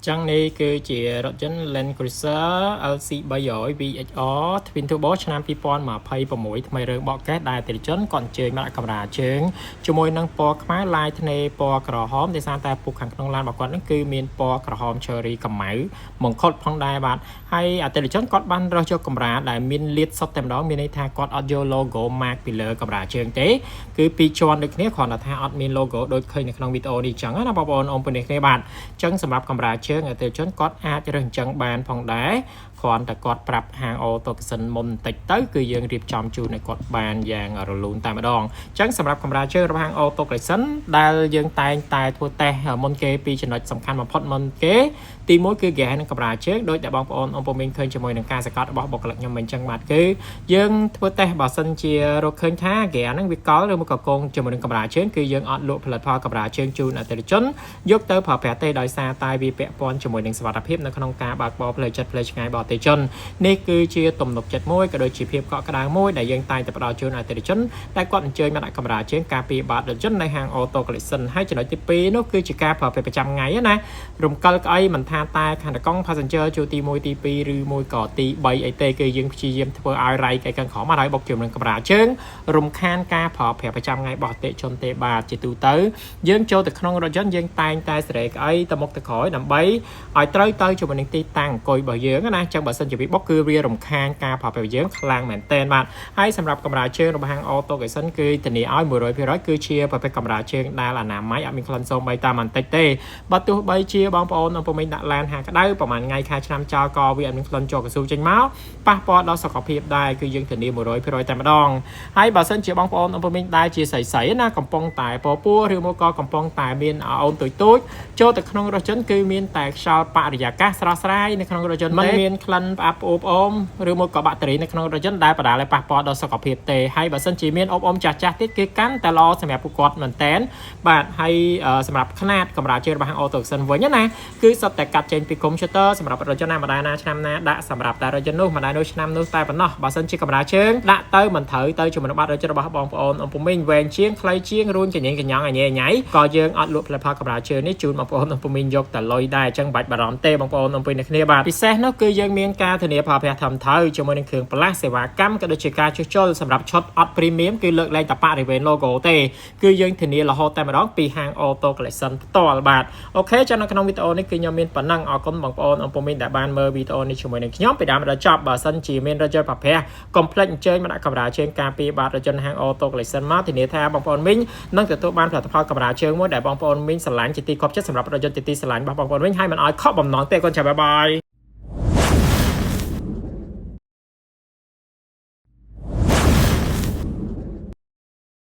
จังนี้คือจีรถยนต์ Land Cruiser LC 300 VHR Twin Turbo ឆ្នាំ 2026 ថ្មីរឿងបកកេះដែលតិចជនគាត់ជើញមកកាមេរ៉ាជើងជាមួយនឹងពណ៌ខ្មៅលายធ្នេពណ៌ក្រហមដោយសារតែពុកខាងក្នុងឡានរបស់គាត់នឹងគឺមានពណ៌ក្រហម Cherry កម្ៅមង្ឃុតផងដែរបាទហើយអតិថិជនគាត់បានរើសយកកាមេរ៉ាដែលមានលាតសុទ្ធតែម្ដងមានន័យថាគាត់អត់យក logo mark ពីលើកាមេរ៉ាជើងទេគឺពីរជាន់ដូចគ្នាគ្រាន់តែថាអត់មាន logo ដូចឃើញនៅក្នុងវីដេអូនេះចឹងណាបងប្អូនអរគុណគ្នាបាទចឹងសម្រាប់កាមេរ៉ាជើងអតិថិជនគាត់អាចរើសអញ្ចឹងបានផងដែរគ្រាន់តែគាត់ប្រាប់ហាង Auto Collection មុនបន្តិចទៅគឺយើងរៀបចំជូនឲ្យគាត់បានយ៉ាងរលូនតែម្ដងអញ្ចឹងសម្រាប់កាមេរ៉ាជើងរបស់ហាង Auto Collection ដែលយើងតែងតែធ្វើតេស្តមុនគេពីចំណុចសំខាន់បំផុតមុនគេទី1គឺគេហៅនឹងកាមេរ៉ាជើងដោយតែបងប្អូនអង្គមានឃើញជាមួយនឹងការសង្កត់របស់បុគ្គលិកខ្ញុំមិនអញ្ចឹងបាទគឺយើងធ្វើតេស្តបើសិនជារកឃើញថាគេហ្នឹងវាកលឬមកក៏កងជាមួយនឹងកាមេរ៉ាជើងគឺយើងអត់លក់ផលិតផលកាមេរ៉ាជើងជូនអតិថិជនយកទៅប្រើប្រាស់ទេដោយសារតែវាពាក់ព័ន្ធជាមួយនឹងសុវត្ថិភាពនៅក្នុងការបើកបរផ្លូវចិត្តផ្លូវឆ្ងាយរបស់អតិថិជននេះគឺជាទំនុកចិត្តមួយក៏ដូចជាភាពកក់ក្ដៅមួយដែលយើងតែងតែផ្ដល់ជូនអតិថិជនតែគាត់អញ្ជើញមកដាក់កាមេរ៉ាជើងការពារបាតអតិថិជននៅហាង Auto Collection ហើយចំណុចទី2នោះគឺជាការប្រើប្រាស់ប្រចាំថ្ងៃណារំកិលក្អីមិនថាតែខាងតកង់ passenger ជួរទី1ទី2ឬមួយក៏ទី3អីទេគឺយើងព្យាយាមធ្វើឲ្យរៃកៃខាងក្រោមឲ្យបុកជាមួយនឹងកាមេរ៉ាជើងរំខានការប្រើប្រាស់ប្រចាំថ្ងៃរបស់អតិថិជនទេបាទជាទូទៅយើងចូលទៅក្នុងរថយន្តយើងតែងតែសេរីក្អីទៅមុខទៅក្រោយដើម្បីឲ្យត្រូវទៅជាមួយនឹងទីតាំងអង្គុយរបស់យើងណាចឹងបើសិនជាវាបុកគឺវារំខានការប្រើប្រាស់យើងខ្លាំងមែនទែនបាទហើយសម្រាប់កាមេរ៉ាជើងរបស់ហាង Auto Collection គឺធានាឲ្យ 100% គឺជាប្រភេទកាមេរ៉ាជើងដែលអនាម័យអត់មានក្លិនសូម្បីតែបន្តិចទេបើទោះបីជាបងប្អូនអង្គមានដាក់ឡានហាក្តៅប្រហែលថ្ងៃខែឆ្នាំចោលក៏វាអត់មានក្លិនជាប់កស៊ូចេញមកប៉ះពាល់ដល់សុខភាពដែរគឺយើងធានា 100% តែម្ដងហើយបើសិនជាបងប្អូនអង្គមានដែរជាស្រីៗណាកំពុងតែពពោះឬមកក៏កំពុងតែមានអូនតូចចូលទៅក្នុងរថយន្តគឺមានតែខ្យល់បរិយាកាសស្រស់ស្រាយនៅក្នុងរថយន្តមិនមានក្លិនផ្អាប់អូបអូមឬមកក៏បាក់តេរីនៅក្នុងរថយន្តដែលបណ្ដាលឲ្យប៉ះពាល់ដល់សុខភាពទេហើយបើសិនជាមានអូបអូមចាស់ទៀតគឺកាន់តែល្អសម្រាប់ពួកគាត់មែនតែនបាទហើយសម្រាប់ຂະຫນາດកាមេរ៉ាជើងរបស់ Auto Collection វិញណាគឺសុទ្ធតែកាត់ចេញពី computer សម្រាប់រថយន្តណាម្ដាយណាឆ្នាំណាដាក់សម្រាប់តែរថយន្តនោះម្ដាយនោះឆ្នាំនោះតែប៉ុណ្ណោះបើសិនជាកាមេរ៉ាជើងដាក់ទៅមិនត្រូវទៅជាមួយនឹងបាត់រថយន្តរបស់បងប្អូនអង្គមីងវែងជាងខ្លីជាងរួញកញ្ញេកញ្ញងអញញ៉ៃក៏យើងអត់លក់ផលិតផលកាមេរ៉ាជើងនេះជូនបងប្អូនអង្គមីងយកតែលុយដែរអញ្ចឹងបាច់បារម្ភទេបងប្អូនអង្គមីងគ្នាបាទពិសេសនោះគឺយើងមានការធានាផលប្រយោជន៍ធំធៅជាមួយនឹងគ្រឿងបន្លាស់សេវាកម្មក៏ដូចជាការជួសជុលសម្រាប់ឈុតអត់ premium គឺលើកលែងតែបរិវេណ logo ទេគឺយើងធានារហូតតែម្ដងពីហាង Auto Collection ផ្ទាល់បាទអូខេចឹងនៅក្នុងវីដេអូនេះគឺខ្ញុំមានប៉ុណ្ណឹងអរគុណបងប្អូនអង្គមីងដែលបានមើលវីដេអូនេះជាមួយនឹងខ្ញុំពីដើមដល់ចប់បើសិនជាមានរថយន្តប្រភេទកុំភ្លេចអញ្ជើញមកដាក់កាមេរ៉ាជើងការពារបាតរថយន្តហាង Auto Collection មកធានាថាបងប្អូនមីងនឹងទទួលបានផលិតផលកាមេរ៉ាជើងមួយដែលបងប្អូនមីងស្រឡាញ់ជាទីគាប់ចិត្តសម្រាប់រថយន្តទីស្រឡាញ់របស់បងប្អូនវិញហើយមិនឲ្យខកបំណងទេអរគុណចា៎បាយបាយ